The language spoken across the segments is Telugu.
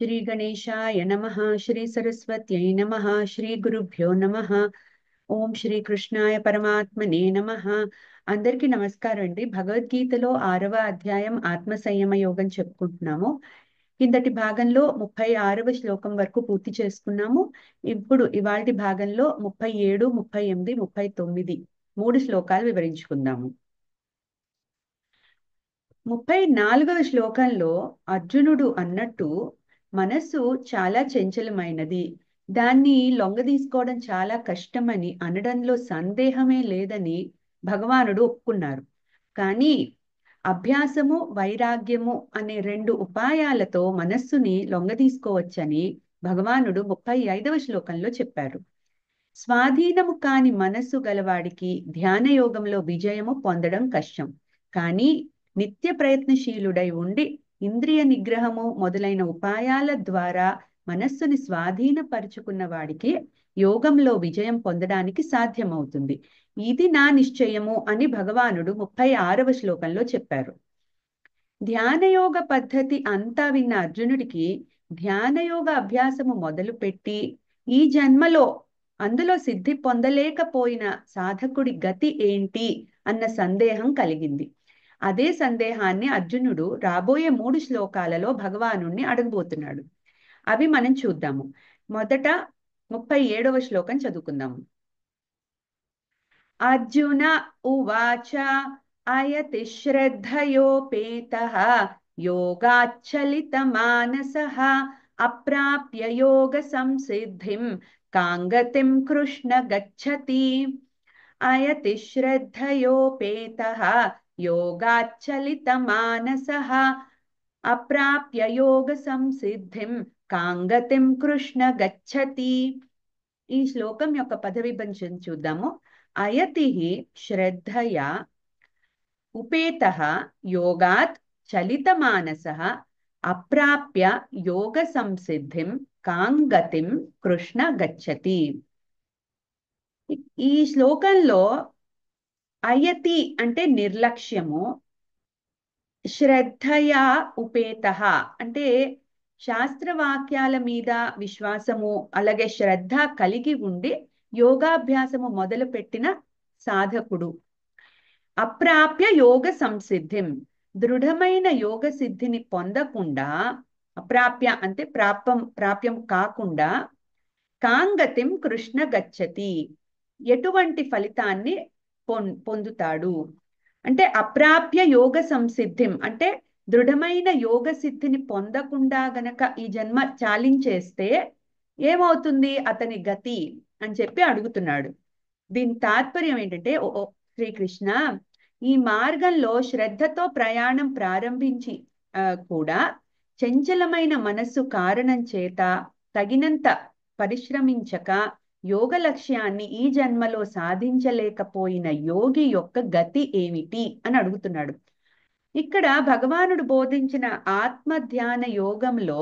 శ్రీ గణేశాయ నమః. శ్రీ సరస్వత్యై నమః. శ్రీ గురుభ్యో నమః. ఓం శ్రీ కృష్ణాయ పరమాత్మనే నమః. అందరికీ నమస్కారం అండి. భగవద్గీతలో 6వ అధ్యాయం ఆత్మ సంయమ యోగం చెప్పుకుంటున్నాము. కిందటి భాగంలో 36వ శ్లోకం వరకు పూర్తి చేసుకున్నాము. ఇప్పుడు ఇవాల్టి భాగంలో 37, 38, 39 మూడు శ్లోకాలు వివరించుకుందాము. 34వ శ్లోకంలో అర్జునుడు అన్నట్టు మనస్సు చాలా చంచలమైనది, దాన్ని లొంగదీసుకోవడం చాలా కష్టమని అనడంలో సందేహమే లేదని భగవానుడు ఒప్పుకున్నారు. కానీ అభ్యాసము, వైరాగ్యము అనే రెండు ఉపాయాలతో మనస్సుని లొంగదీసుకోవచ్చని భగవానుడు 35వ శ్లోకంలో చెప్పారు. స్వాధీనము కాని మనస్సు గలవాడికి ధ్యానయోగంలో విజయము పొందడం కష్టం. కానీ నిత్య ప్రయత్నశీలుడై ఉండి ఇంద్రియ నిగ్రహము మొదలైన ఉపాయాల ద్వారా మనస్సుని స్వాధీనపరుచుకున్న వాడికి యోగంలో విజయం పొందడానికి సాధ్యమవుతుంది. ఇది నా నిశ్చయము అని భగవానుడు 36వ శ్లోకంలో చెప్పారు. ధ్యానయోగ పద్ధతి అంతా విన్న అర్జునుడికి ధ్యానయోగ అభ్యాసము మొదలుపెట్టి ఈ జన్మలో అందులో సిద్ధి పొందలేకపోయిన సాధకుడి గతి ఏంటి అన్న సందేహం కలిగింది. అదే సందేహాన్ని అర్జునుడు రాబోయే 3 శ్లోకాలలో భగవానుణ్ణి అడగబోతున్నాడు. అవి మనం చూద్దాము. మొదట 37వ శ్లోకం చదువుకుందాము. అర్జున ఉవాచ అయతి శ్రద్ధయోపేతః యోగాచ్చలితమానసః అప్రాప్య యోగ సంసిద్ధిం కాంగతిం కృష్ణ గచ్చతి. అయతి శ్రద్ధయోపేతః యోగాచ్చలితమానసః అప్రాప్య యోగ సంసిద్ధిం కాంగతిం కృష్ణ గచ్చతి. ఈ శ్లోకం యొక్క పద విభజన చూద్దాము. అయతి శ్రద్ధయా ఉపేతః యోగాత్ చలితమానసః అప్రాప్య యోగ సంసిద్ధిం కాంగతిం కృష్ణ గచ్చతి. ఈ శ్లోకంలో అయతి అంటే నిర్లక్ష్యము, శ్రద్ధయా ఉపేతః అంటే శాస్త్రవాక్యాల మీద విశ్వాసము, అలాగే శ్రద్ధ కలిగి ఉండి యోగాభ్యాసము మొదలుపెట్టిన సాధకుడు. అప్రాప్య యోగ సంసిద్ధిం దృఢమైన యోగ సిద్ధిని పొందకుండా, అప్రాప్య అంటే ప్రాప్యం కాకుండా, కాంగతిం కృష్ణ గచ్చతి ఎటువంటి ఫలితాన్ని పొందుతాడు అంటే అప్రాప్య యోగ సంసిద్ధిం అంటే దృఢమైన యోగ సిద్ధిని పొందకుండా గనక ఈ జన్మ చాలించేస్తే ఏమవుతుంది అతని గతి అని చెప్పి అడుగుతున్నాడు. దీని తాత్పర్యం ఏంటంటే, ఓ శ్రీకృష్ణ, ఈ మార్గంలో శ్రద్ధతో ప్రయాణం ప్రారంభించి కూడా చంచలమైన మనస్సు కారణం చేత తగినంత పరిశ్రమించక యోగ లక్ష్యాన్ని ఈ జన్మలో సాధించలేకపోయిన యోగి యొక్క గతి ఏమిటి అని అడుగుతున్నాడు. ఇక్కడ భగవానుడు బోధించిన ఆత్మ ధ్యాన యోగంలో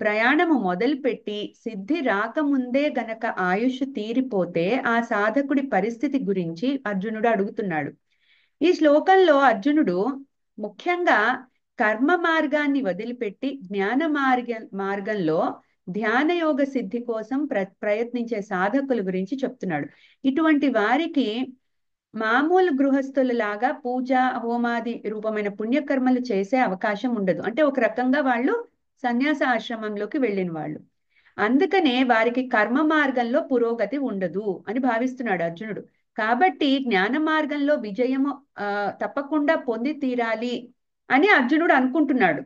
ప్రయాణము మొదలుపెట్టి సిద్ధి రాకముందే గనక ఆయుష్ తీరిపోతే ఆ సాధకుడి పరిస్థితి గురించి అర్జునుడు అడుగుతున్నాడు. ఈ శ్లోకంలో అర్జునుడు ముఖ్యంగా కర్మ మార్గాన్ని వదిలిపెట్టి జ్ఞాన మార్గంలో ధ్యాన యోగ సిద్ధి కోసం ప్రయత్నించే సాధకుల గురించి చెప్తున్నాడు. ఇటువంటి వారికి మామూలు గృహస్థుల లాగా పూజ, హోమాది రూపమైన పుణ్యకర్మలు చేసే అవకాశం ఉండదు. అంటే ఒక రకంగా వాళ్ళు సన్యాస ఆశ్రమంలోకి వెళ్ళిన వాళ్ళు. అందుకనే వారికి కర్మ మార్గంలో పురోగతి ఉండదు అని భావిస్తున్నాడు అర్జునుడు. కాబట్టి జ్ఞాన మార్గంలో విజయము తప్పకుండా పొంది తీరాలి అని అర్జునుడు అనుకుంటున్నాడు.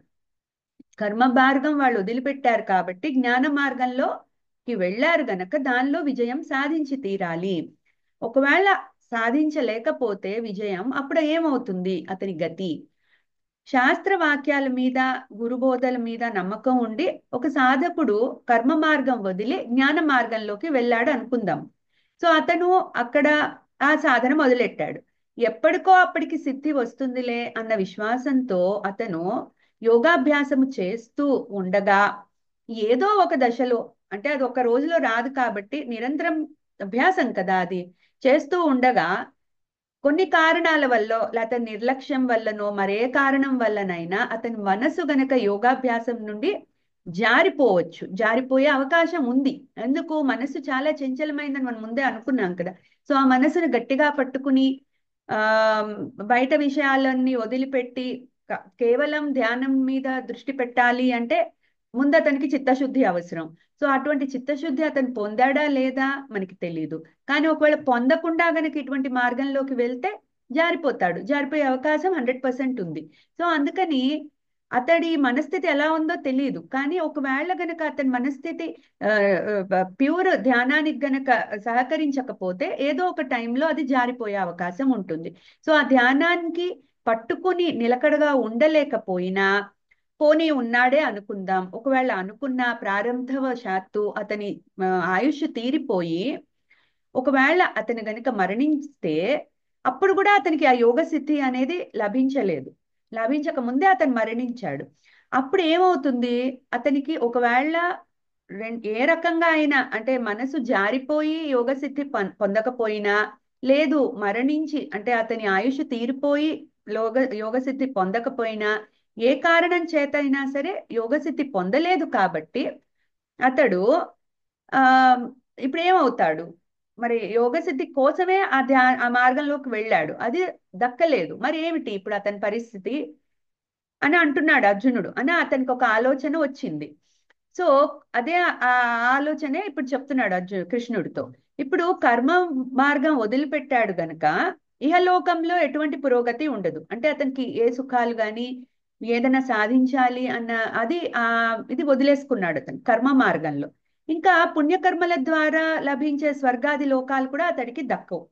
కర్మ మార్గం వాళ్ళు వదిలిపెట్టారు కాబట్టి జ్ఞాన మార్గంలోకి వెళ్ళారు గనక దానిలో విజయం సాధించి తీరాలి. ఒకవేళ సాధించలేకపోతే విజయం, అప్పుడు ఏమవుతుంది అతని గతి? శాస్త్ర వాక్యాల మీద, గురుబోధల మీద నమ్మకం ఉండి ఒక సాధకుడు కర్మ మార్గం వదిలి జ్ఞాన మార్గంలోకి వెళ్ళాడు అనుకుందాం. సో అతను అక్కడ ఆ సాధన మొదలెట్టాడు. ఎప్పటికో అప్పటికి సిద్ధి వస్తుందిలే అన్న విశ్వాసంతో అతను యోగాభ్యాసము చేస్తూ ఉండగా ఏదో ఒక దశలో, అంటే అది ఒక రోజులో రాదు కాబట్టి నిరంతరం అభ్యాసం కదా, అది చేస్తూ ఉండగా కొన్ని కారణాల వల్ల, లేకపోతే నిర్లక్ష్యం వల్లనో మరే కారణం వల్లనైనా అతని మనసు గనక యోగాభ్యాసం నుండి జారిపోయే అవకాశం ఉంది. ఎందుకు? మనసు చాలా చంచలమైందని మనం ముందే అనుకున్నాం కదా. సో ఆ మనసును గట్టిగా పట్టుకుని ఆ బయట విషయాలన్నీ వదిలిపెట్టి కేవలం ధ్యానం మీద దృష్టి పెట్టాలి అంటే ముందు అతనికి చిత్తశుద్ధి అవసరం. సో అటువంటి చిత్తశుద్ధి అతను పొందాడా లేదా మనకి తెలియదు. కానీ ఒకవేళ పొందకుండా గనక ఇటువంటి మార్గంలోకి వెళ్తే జారిపోయే అవకాశం 100% ఉంది. సో అందుకని అతడి మనస్థితి ఎలా ఉందో తెలియదు. కానీ ఒకవేళ గనక అతని మనస్థితి ప్యూర్ ధ్యానానికి గనక సహకరించకపోతే ఏదో ఒక టైంలో అది జారిపోయే అవకాశం ఉంటుంది. సో ఆ ధ్యానానికి పట్టుకుని నిలకడగా ఉండలేకపోయినా, పోనీ ఉన్నాడే అనుకుందాం, ఒకవేళ అనుకున్న ప్రారంభవశాత్తు అతని ఆయుష్ తీరిపోయి ఒకవేళ అతను గనుక మరణిస్తే అప్పుడు కూడా అతనికి ఆ యోగ సిద్ధి అనేది లభించక ముందే అతను మరణించాడు. అప్పుడు ఏమవుతుంది? అతనికి ఒకవేళ ఏ రకంగా అయినా అంటే మనసు జారిపోయి యోగ సిద్ధి పొందకపోయినా, లేదు మరణించి అంటే అతని ఆయుష్ తీరిపోయి యోగ సిద్ధి పొందకపోయినా, ఏ కారణం చేత అయినా సరే యోగ సిద్ధి పొందలేదు కాబట్టి అతడు ఆ ఇప్పుడు ఏమవుతాడు? మరి యోగ సిద్ధి కోసమే ఆ మార్గంలోకి వెళ్ళాడు, అది దక్కలేదు. మరి ఏమిటి ఇప్పుడు అతని పరిస్థితి అని అంటున్నాడు అర్జునుడు. అని అతనికి ఒక ఆలోచన వచ్చింది. సో అదే ఆ ఆలోచనే ఇప్పుడు చెప్తున్నాడు కృష్ణుడితో. ఇప్పుడు కర్మ మార్గం వదిలిపెట్టాడు గనక ఇహలోకంలో ఎటువంటి పురోగతి ఉండదు. అంటే అతనికి ఏ సుఖాలు గాని ఏదైనా సాధించాలి అన్న అది ఇది వదిలేసుకున్నాడు అతను కర్మ మార్గంలో. ఇంకా పుణ్యకర్మల ద్వారా లభించే స్వర్గాది లోకాలు కూడా అతడికి దక్కవు.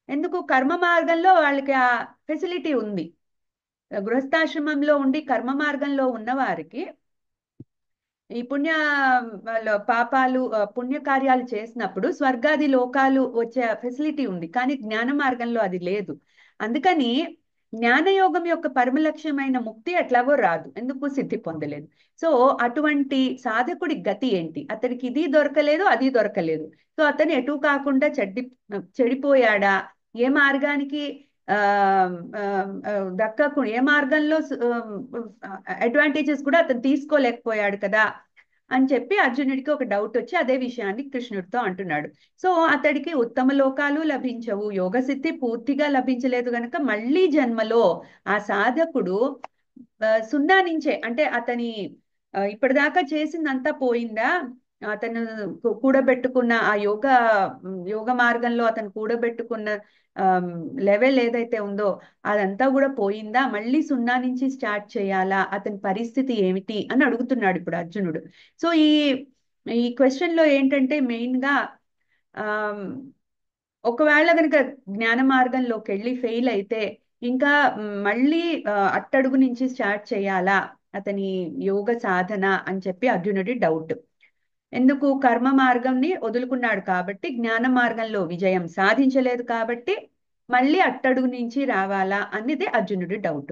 ఎందుకు? కర్మ మార్గంలో వాళ్ళకి ఆ ఫెసిలిటీ ఉంది. గృహస్థాశ్రమంలో ఉండి కర్మ మార్గంలో ఉన్న వారికి ఈ పాపాలు పుణ్య కార్యాలు చేసినప్పుడు స్వర్గాది లోకాలు వచ్చే ఫెసిలిటీ ఉంది. కానీ జ్ఞాన మార్గంలో అది లేదు. అందుకని జ్ఞానయోగం యొక్క పరమ లక్ష్యమైన ముక్తి ఎట్లాగో రాదు. ఎందుకు? సిద్ధి పొందలేదు. సో అటువంటి సాధకుడి గతి ఏంటి? అతనికి ఇది దొరకలేదు, అది దొరకలేదు. సో అతను ఎటు కాకుండా చెడిపోయాడా? ఏ మార్గానికి ఆ దక్కకుండా ఏ మార్గంలో అడ్వాంటేజెస్ కూడా అతను తీసుకోలేకపోయాడు కదా అని చెప్పి అర్జునుడికి ఒక డౌట్ వచ్చి అదే విషయాన్ని కృష్ణుడితో అంటున్నాడు. సో అతడికి ఉత్తమ లోకాలు లభించవు, యోగ సిద్ధి పూర్తిగా లభించలేదు గనక మళ్ళీ జన్మలో ఆ సాధకుడు సున్నా నుంచే అంటే అతని ఇప్పటిదాకా చేసిందంతా పోయిందా? అతను కూడబెట్టుకున్న ఆ యోగ మార్గంలో అతను కూడబెట్టుకున్న లెవెల్ ఏదైతే ఉందో అదంతా కూడా పోయిందా? మళ్ళీ సున్నా నుంచి స్టార్ట్ చేయాలా? అతని పరిస్థితి ఏమిటి అని అడుగుతున్నాడు ఇప్పుడు అర్జునుడు. సో ఈ క్వశ్చన్ లో ఏంటంటే మెయిన్ గా ఒకవేళ కనుక జ్ఞాన మార్గంలోకి వెళ్ళి ఫెయిల్ అయితే ఇంకా మళ్ళీ అట్టడుగు నుంచి స్టార్ట్ చేయాలా అతని యోగ సాధన అని చెప్పి అర్జునుడి డౌట్. ఎందుకు? కర్మ మార్గంని వదులుకున్నాడు కాబట్టి, జ్ఞాన మార్గంలో విజయం సాధించలేదు కాబట్టి మళ్ళీ అట్టడుగు నుంచి రావాలా అనేది అర్జునుడి డౌట్.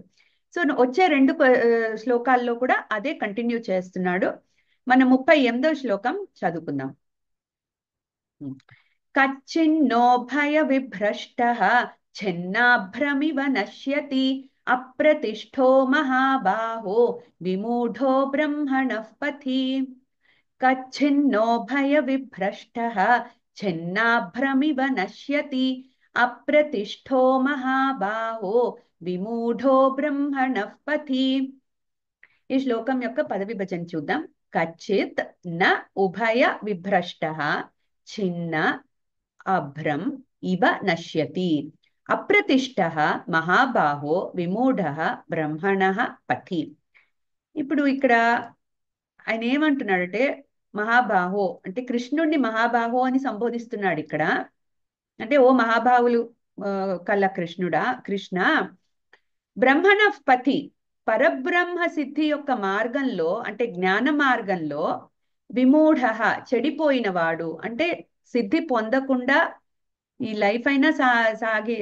సో వచ్చే 2 శ్లోకాల్లో కూడా అదే కంటిన్యూ చేస్తున్నాడు. మనం 38వ శ్లోకం చదువుకుందాం. కచ్చిన్నో భయ విభ్రష్టః ఛిన్నాభ్రమివ నశ్యతి అప్రతిష్ఠో మహాబాహో విమూఢో బ్రహ్మణః పథి. కచ్చిన్నో భయ విభ్రష్టః ఛిన్నాభ్రమివ నశ్యతి అప్రతిష్ఠో మహాబాహో విమూఢో బ్రహ్మణః పథి. ఈ శ్లోకం యొక్క పద విభజన చూద్దాం. కచ్చిత్ న ఉభయ విభ్రష్టః ఛిన్న అభ్రం ఇవ నశ్యతి అప్రతిష్ఠః మహాబాహో విమూఢః బ్రహ్మణః పథి. ఇప్పుడు ఇక్కడ ఆయన ఏమంటున్నాడంటే మహాబాహో అంటే కృష్ణుడిని మహాబాహో అని సంబోధిస్తున్నాడు ఇక్కడ. అంటే ఓ మహాబాహులు కల్ల కృష్ణ బ్రహ్మణ పథి పరబ్రహ్మ సిద్ధి యొక్క మార్గంలో అంటే జ్ఞాన మార్గంలో విమూఢ చెడిపోయిన వాడు అంటే సిద్ధి పొందకుండా ఈ లైఫ్ అయినా సాగి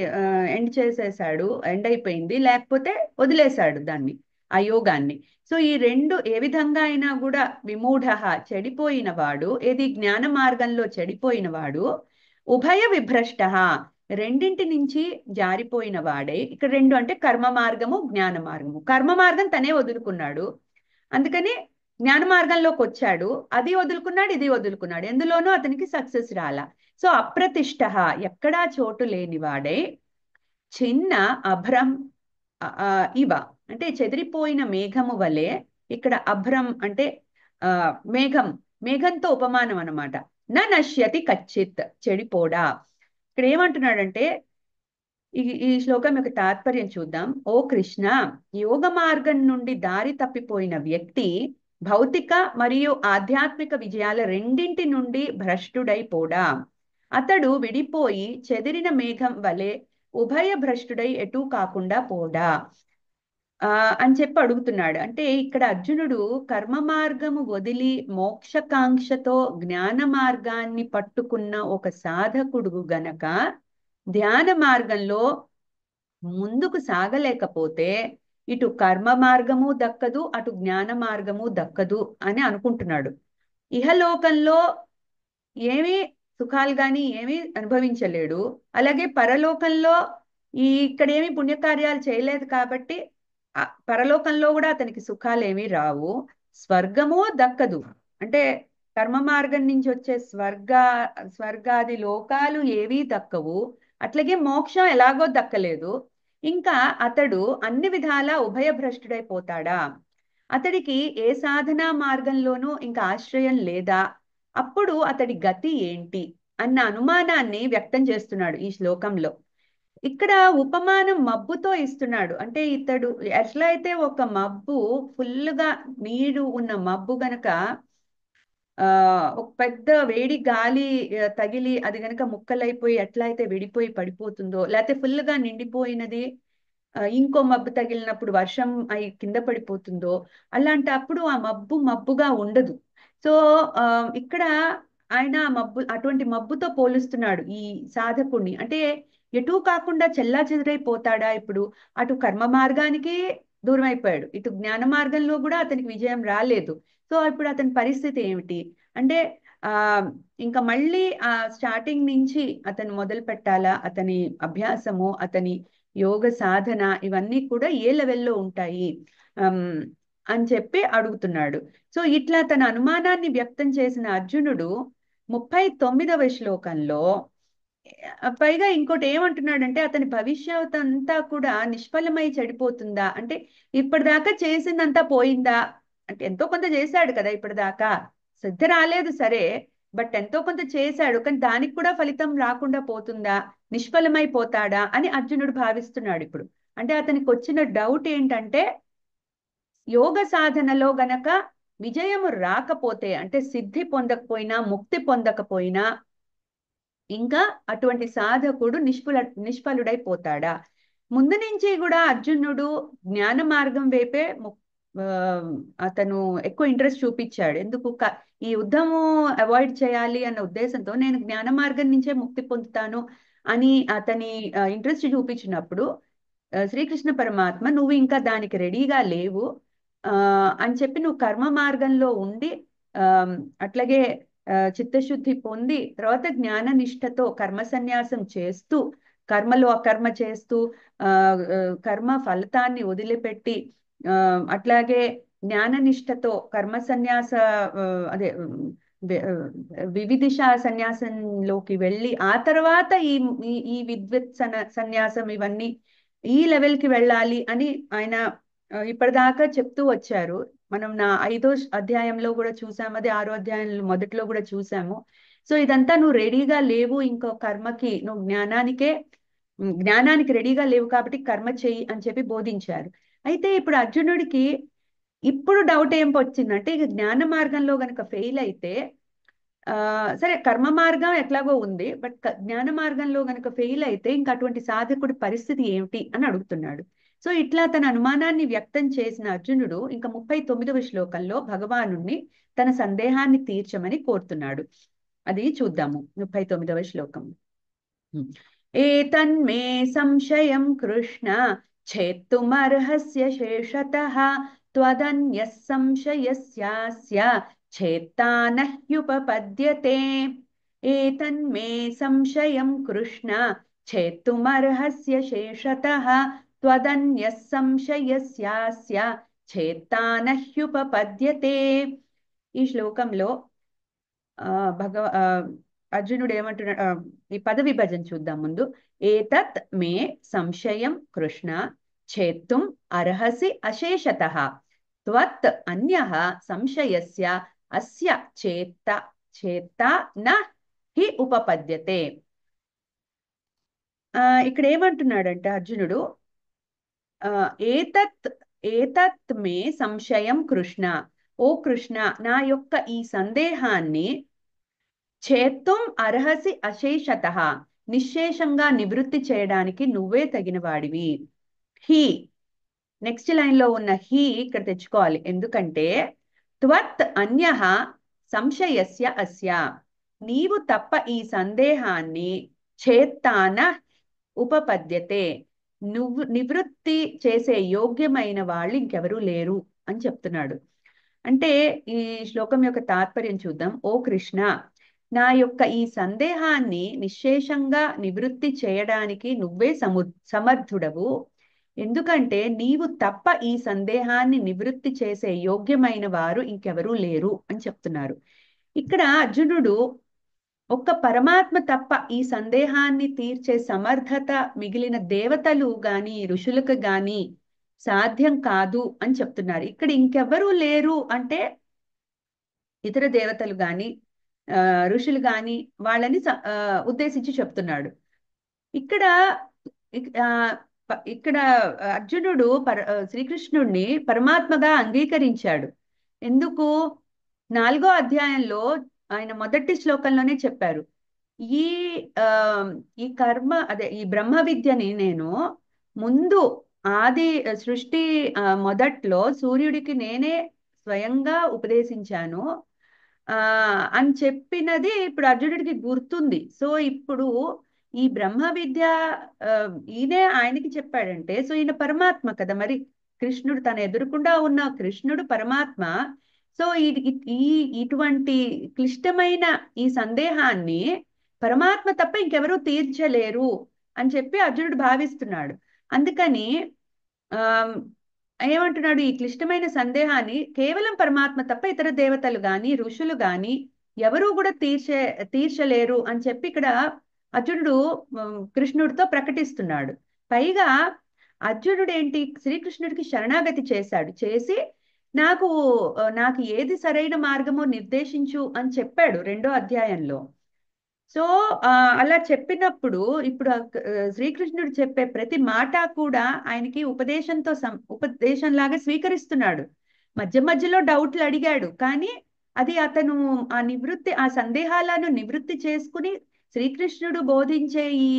ఎండ్ అయిపోయింది, లేకపోతే వదిలేశాడు దాన్ని ఆ యోగాన్ని. సో ఈ 2 ఏ విధంగా అయినా కూడా విమూఢ చెడిపోయిన వాడు, ఏది జ్ఞాన మార్గంలో చెడిపోయిన వాడు, ఉభయ విభ్రష్ట రెండింటి నుంచి జారిపోయిన వాడే. ఇక్కడ 2 అంటే కర్మ మార్గము జ్ఞాన మార్గము. కర్మ మార్గం తనే వదులుకున్నాడు, అందుకని జ్ఞాన మార్గంలోకి వచ్చాడు, అది వదులుకున్నాడు, ఇది వదులుకున్నాడు, ఎందులోనూ అతనికి సక్సెస్ రాలా. సో అప్రతిష్ట, ఎక్కడా చోటు లేనివాడే, చిన్న అభ్రం ఇవ, అంటే చెదిరిపోయిన మేఘము వలె. ఇక్కడ అభ్రం అంటే ఆ మేఘం, మేఘంతో ఉపమానం అన్నమాట. నశ్యతి కచ్చిత్, చెడిపోడా. ఇక్కడ ఏమంటున్నాడంటే, ఈ శ్లోకం యొక్క తాత్పర్యం చూద్దాం. ఓ కృష్ణ, యోగ మార్గం నుండి దారి తప్పిపోయిన వ్యక్తి భౌతిక మరియు ఆధ్యాత్మిక విజయాల రెండింటి నుండి భ్రష్టుడైపోడా. అతడు విడిపోయి చెదిరిన మేఘం వలె ఉభయ భ్రష్టుడై ఎటూ కాకుండా పోడా అని చెప్పి అడుగుతున్నాడు. అంటే ఇక్కడ అర్జునుడు కర్మ మార్గము వదిలి మోక్షకాంక్షతో జ్ఞాన మార్గాన్ని పట్టుకున్న ఒక సాధకుడు గనక ధ్యాన మార్గంలో ముందుకు సాగలేకపోతే ఇటు కర్మ మార్గము దక్కదు, అటు జ్ఞాన మార్గము దక్కదు అని అనుకుంటున్నాడు. ఇహలోకంలో ఏమీ సుఖాలు గాని ఏమీ అనుభవించలేడు. అలాగే పరలోకంలో ఇక్కడేమి పుణ్యకార్యాలు చేయలేదు కాబట్టి పరలోకంలో కూడా అతనికి సుఖాలు ఏమీ రావు. స్వర్గము దక్కదు, అంటే కర్మ మార్గం నుంచి వచ్చే స్వర్గాది లోకాలు ఏవీ దక్కవు. అట్లాగే మోక్షం ఎలాగో దక్కలేదు. ఇంకా అతడు అన్ని విధాలా ఉభయభ్రష్టుడైపోతాడా? అతడికి ఏ సాధనా మార్గంలోనూ ఇంకా ఆశ్రయం లేదా? అప్పుడు అతడి గతి ఏంటి అన్న అనుమానాన్ని వ్యక్తం చేస్తున్నాడు ఈ శ్లోకంలో. ఇక్కడ ఉపమానం మబ్బుతో ఇస్తున్నాడు. అంటే ఇతడు ఎట్లా అయితే ఒక మబ్బు, ఫుల్గా నీరు ఉన్న మబ్బు గనక ఒక పెద్ద వేడి గాలి తగిలి అది గనక ముక్కలైపోయి ఎట్లా అయితే విడిపోయి పడిపోతుందో, లేకపోతే ఫుల్గా నిండిపోయినది ఇంకో మబ్బు తగిలినప్పుడు వర్షం అయి కింద పడిపోతుందో, అలాంటప్పుడు ఆ మబ్బు మబ్బుగా ఉండదు. సో ఇక్కడ ఆయన మబ్బు, అటువంటి మబ్బుతో పోలుస్తున్నాడు ఈ సాధకుణ్ణి. అంటే ఎటూ కాకుండా చెల్లా చెదురైపోతాడా ఇప్పుడు? అటు కర్మ మార్గానికి దూరం అయిపోయాడు, ఇటు జ్ఞాన మార్గంలో కూడా అతనికి విజయం రాలేదు. సో ఇప్పుడు అతని పరిస్థితి ఏమిటి అంటే ఆ ఇంకా మళ్ళీ ఆ స్టార్టింగ్ నుంచి అతను మొదలు పెట్టాలా? అతని అభ్యాసము, అతని యోగ సాధన ఇవన్నీ కూడా ఏ లెవెల్లో ఉంటాయి అని చెప్పి అడుగుతున్నాడు. సో ఇట్లా తన అనుమానాన్ని వ్యక్తం చేసిన అర్జునుడు 39వ శ్లోకంలో పైగా ఇంకోటి ఏమంటున్నాడంటే, అతని భవిష్యత్ అంతా కూడా నిష్ఫలమై చెడిపోతుందా, అంటే ఇప్పటిదాకా చేసిందంతా పోయిందా? అంటే ఎంతో కొంత చేశాడు కదా ఇప్పటిదాకా, సిద్ధి రాలేదు సరే, బట్ ఎంతో కొంత చేశాడు, కానీ దానికి కూడా ఫలితం రాకుండా పోతుందా, నిష్ఫలమైపోతాడా అని అర్జునుడు భావిస్తున్నాడు ఇప్పుడు. అంటే అతనికి వచ్చిన డౌట్ ఏంటంటే, యోగ సాధనలో గనక విజయము రాకపోతే, అంటే సిద్ధి పొందకపోయినా ముక్తి పొందకపోయినా ఇంకా అటువంటి సాధకుడు నిష్ఫలుడైపోతాడా? ముందు నుంచి కూడా అర్జునుడు జ్ఞాన మార్గం వైపే అతను ఎక్కువ ఇంట్రెస్ట్ చూపించాడు. ఎందుకు? ఈ యుద్ధము అవాయిడ్ చేయాలి అన్న ఉద్దేశంతో నేను జ్ఞాన మార్గం నుంచే ముక్తి పొందుతాను అని అతని ఇంట్రెస్ట్ చూపించినప్పుడు శ్రీకృష్ణ పరమాత్మ నువ్వు ఇంకా దానికి రెడీగా లేవు అని చెప్పి నువ్వు కర్మ మార్గంలో ఉండి అట్లాగే చిత్తశుద్ధి పొంది తర్వాత జ్ఞాన నిష్టతో కర్మ సన్యాసం చేస్తూ, కర్మలో అకర్మ చేస్తూ కర్మ ఫలితాన్ని వదిలిపెట్టి అట్లాగే జ్ఞాన నిష్టతో కర్మ సన్యాస అదే వివిధిష సన్యాసంలోకి వెళ్ళి ఆ తర్వాత ఈ విద్వత్ సన్యాసం ఇవన్నీ ఈ లెవెల్కి వెళ్ళాలి అని ఆయన ఇప్పటిదాకా చెప్తూ వచ్చారు. మనం 5వ అధ్యాయంలో కూడా చూసాము, అదే 6వ అధ్యాయంలో మొదట్లో కూడా చూసాము. సో ఇదంతా నువ్వు రెడీగా లేవు ఇంకో కర్మకి, నువ్వు జ్ఞానానికి రెడీగా లేవు కాబట్టి కర్మ చెయ్యి అని చెప్పి బోధించారు. అయితే ఇప్పుడు అర్జునుడికి ఇప్పుడు డౌట్ ఏం వచ్చిందంటే, ఇక జ్ఞాన మార్గంలో గనక ఫెయిల్ అయితే సరే కర్మ మార్గం ఎట్లాగో ఉంది, బట్ జ్ఞాన మార్గంలో గనక ఫెయిల్ అయితే ఇంకా అటువంటి సాధకుడి పరిస్థితి ఏమిటి అని అడుగుతున్నాడు. సో ఇట్లా తన అనుమానాన్ని వ్యక్తం చేసిన అర్జునుడు ఇంకా 39వ శ్లోకంలో భగవానుణ్ణి తన సందేహాన్ని తీర్చమని కోరుతున్నాడు. అది చూద్దాము. 39వ శ్లోకం. ఏతన్మే సంశయం కృష్ణ ఛేత్తుమర్హస్య శేషతః త్వదన్యః సంశయస్యాస్య ఛేత్తా నహ్యుపపద్యతే. ఏతన్మే సంశయం కృష్ణ ఛేత్తుమర్హస్య శేషతః త్వదన్యః సంశయస్యాస్య చేత్తానహ్యుపపద్యతే. ఈ శ్లోకంలో ఆ భగవ ఆ, అర్జునుడు ఏమంటున్నాడు, ఈ పద విభజన చూద్దాం ముందు. ఏతత్ మే సంశయం కృష్ణ ఛేత్తుం అర్హసి అశేషతః త్వత్ అన్యః సంశయస్య అస్య చేత్త న హి ఉపపద్యతే. ఇక్కడ ఏమంటున్నాడంటే అర్జునుడు, ఆ, ఏతత్ ఏతత్ మే సంశయం కృష్ణ, ఓ కృష్ణ, నా యొక్క ఈ సందేహాన్ని చేత్తుం అర్హసి అశేషతః, నిశ్శేషంగా నివృత్తి చేయడానికి నువ్వే తగిన వాడివి. హి, నెక్స్ట్ లైన్ లో ఉన్న హి ఇక్కడ తెచ్చుకోవాలి, ఎందుకంటే త్వత్ అన్యః సంశయస్య అస్య, నీవు తప్ప ఈ సందేహాన్ని చేత్తాన ఉపపద్యతే, నువ్వు నివృత్తి చేసే యోగ్యమైన వాళ్ళు ఇంకెవరూ లేరు అని చెప్తున్నాడు. అంటే ఈ శ్లోకం యొక్క తాత్పర్యం చూద్దాం. ఓ కృష్ణ, నా యొక్క ఈ సందేహాన్ని నిశ్శేషంగా నివృత్తి చేయడానికి నువ్వే సమర్థుడవు, ఎందుకంటే నీవు తప్ప ఈ సందేహాన్ని నివృత్తి చేసే యోగ్యమైన వారు ఇంకెవరూ లేరు అని చెప్తున్నారు. ఇక్కడ అర్జునుడు ఒక్క పరమాత్మ తప్ప ఈ సందేహాన్ని తీర్చే సమర్థత మిగిలిన దేవతలు గాని ఋషులకు గాని సాధ్యం కాదు అని చెప్తున్నారు. ఇక్కడ ఇంకెవ్వరూ లేరు అంటే ఇతర దేవతలు గాని ఋషులు గాని వాళ్ళని ఉద్దేశించి చెప్తున్నాడు. ఇక్కడ ఇక్కడ అర్జునుడు శ్రీకృష్ణుడిని పరమాత్మగా అంగీకరించాడు. ఎందుకు? 4వ అధ్యాయంలో ఆయన మొదటి శ్లోకంలోనే చెప్పారు, ఈ ఆ ఈ కర్మ అదే ఈ బ్రహ్మ విద్యని నేను ముందు ఆది సృష్టి మొదట్లో సూర్యుడికి నేనే స్వయంగా ఉపదేశించాను అని చెప్పినది ఇప్పుడు అర్జునుడికి గుర్తుంది. సో ఇప్పుడు ఈ బ్రహ్మ విద్య ఈయనే ఆయనకి చెప్పాడంటే, సో ఈయన పరమాత్మ కదా, మరి కృష్ణుడు తన ఎదురుకుండా ఉన్న కృష్ణుడు పరమాత్మ. సో ఇటువంటి క్లిష్టమైన ఈ సందేహాన్ని పరమాత్మ తప్ప ఇంకెవరూ తీర్చలేరు అని చెప్పి అర్జునుడు భావిస్తున్నాడు. అందుకని ఆ ఏమంటున్నాడు, ఈ క్లిష్టమైన సందేహాన్ని కేవలం పరమాత్మ తప్ప ఇతర దేవతలు గాని ఋషులు గాని ఎవరూ కూడా తీర్చలేరు అని చెప్పి ఇక్కడ అర్జునుడు కృష్ణుడితో ప్రకటిస్తున్నాడు. పైగా అర్జునుడు ఏంటి, శ్రీకృష్ణుడికి శరణాగతి చేసి నాకు ఏది సరైన మార్గమో నిర్దేశించు అని చెప్పాడు 2వ అధ్యాయంలో. సో అలా చెప్పినప్పుడు ఇప్పుడు శ్రీకృష్ణుడు చెప్పే ప్రతి మాట కూడా ఆయనకి ఉపదేశంలాగా స్వీకరిస్తున్నాడు. మధ్య మధ్యలో డౌట్లు అడిగాడు, కానీ అది అతను ఆ సందేహాలను నివృత్తి చేసుకుని శ్రీకృష్ణుడు బోధించే ఈ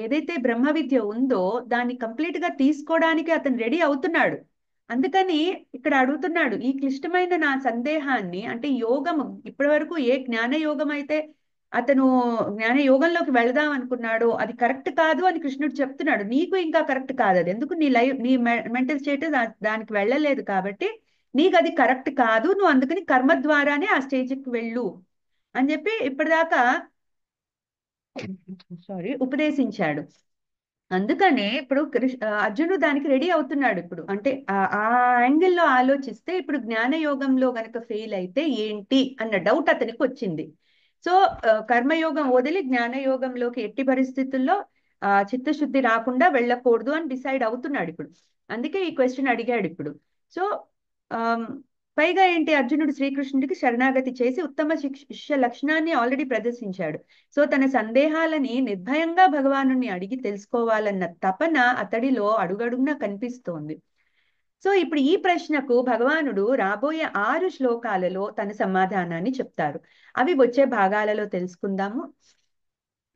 ఏదైతే బ్రహ్మ విద్య ఉందో దాన్ని కంప్లీట్ గా తీసుకోవడానికి అతను రెడీ అవుతున్నాడు. అందుకని ఇక్కడ అడుగుతున్నాడు, ఈ క్లిష్టమైన నా సందేహాన్ని, అంటే యోగం ఇప్పటి వరకు ఏ జ్ఞాన యోగం అయితే అతను జ్ఞాన యోగంలోకి వెళదాం అనుకున్నాడు అది కరెక్ట్ కాదు అని కృష్ణుడు చెప్తున్నాడు. నీకు ఇంకా కరెక్ట్ కాదు అది, ఎందుకు నీ మెంటల్ స్టేటస్ దానికి వెళ్ళలేదు కాబట్టి నీకు అది కరెక్ట్ కాదు, నువ్వు అందుకని కర్మ ద్వారానే ఆ స్టేజ్కి వెళ్ళు అని చెప్పి ఇప్పటిదాకా ఉపదేశించాడు. అందుకనే ఇప్పుడు అర్జునుడు దానికి రెడీ అవుతున్నాడు. ఇప్పుడు అంటే ఆ యాంగిల్లో ఆలోచిస్తే ఇప్పుడు జ్ఞాన యోగంలో గనక ఫెయిల్ అయితే ఏంటి అన్న డౌట్ అతనికి వచ్చింది. సో కర్మయోగం వదిలి జ్ఞాన యోగంలోకి ఎట్టి పరిస్థితుల్లో చిత్తశుద్ధి రాకుండా వెళ్ళకూడదు అని డిసైడ్ అవుతున్నాడు ఇప్పుడు. అందుకే ఈ క్వశ్చన్ అడిగాడు ఇప్పుడు. సో పైగా ఏంటి, అర్జునుడు శ్రీకృష్ణుడికి శరణాగతి చేసి ఉత్తమ శిష్య లక్షణాన్ని ఆల్రెడీ ప్రదర్శించాడు. సో తన సందేహాలని నిర్భయంగా భగవాను అడిగి తెలుసుకోవాలన్న తపన అతడిలో అడుగడుగునా కనిపిస్తోంది. సో ఇప్పుడు ఈ ప్రశ్నకు భగవానుడు రాబోయే 6 శ్లోకాలలో తన సమాధానాన్ని చెప్తారు. అవి వచ్చే భాగాలలో తెలుసుకుందాము.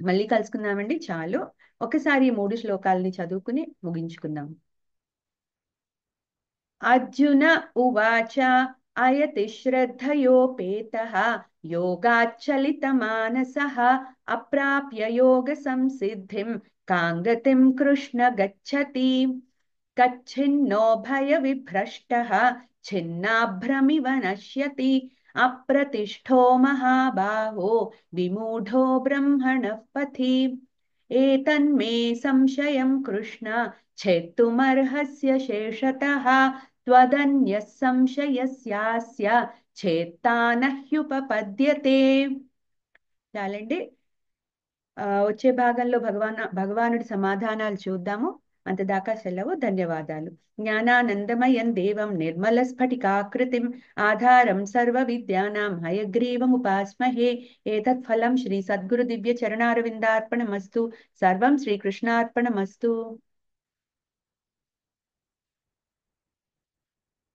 మళ్ళీ కలుసుకుందామండి. చాలు, ఒకసారి 3 శ్లోకాలని చదువుకుని ముగించుకుందాం. అర్జున ఉవాచ అయతి శ్రద్ధయోపేతః యోగాచ్చలితమానసః అప్రాప్య యోగ సంసిద్ధిం కాంగతిం కృష్ణ గచ్చతి. కచ్చిన్నో భయ విభ్రష్టః ఛిన్నాభ్రమివ నశ్యతి అప్రతిష్ఠో మహాబాహో విమూఢో బ్రహ్మణః పథి. ఏతన్మే సంశయం కృష్ణ ఛేత్తుమర్హస్య శేషతః త్వదన్యః సంశయస్యాస్య చేత్తా నహ్యుపపద్యతే. చాలండి. వచ్చే భాగంలో భగవానుడి సమాధానాలు చూద్దాము. అంతదాకా సెలవు. ధన్యవాదాలు. జ్ఞానానందమయం దేవం నిర్మల స్ఫటికాకృతిం ఆధారం సర్వ విద్యానాం హయగ్రీవముపాస్మహే. ఏతత్ ఫలం శ్రీ సద్గురు దివ్య చరణారవిందార్పణమస్తు. సర్వం శ్రీకృష్ణార్పణమస్తు.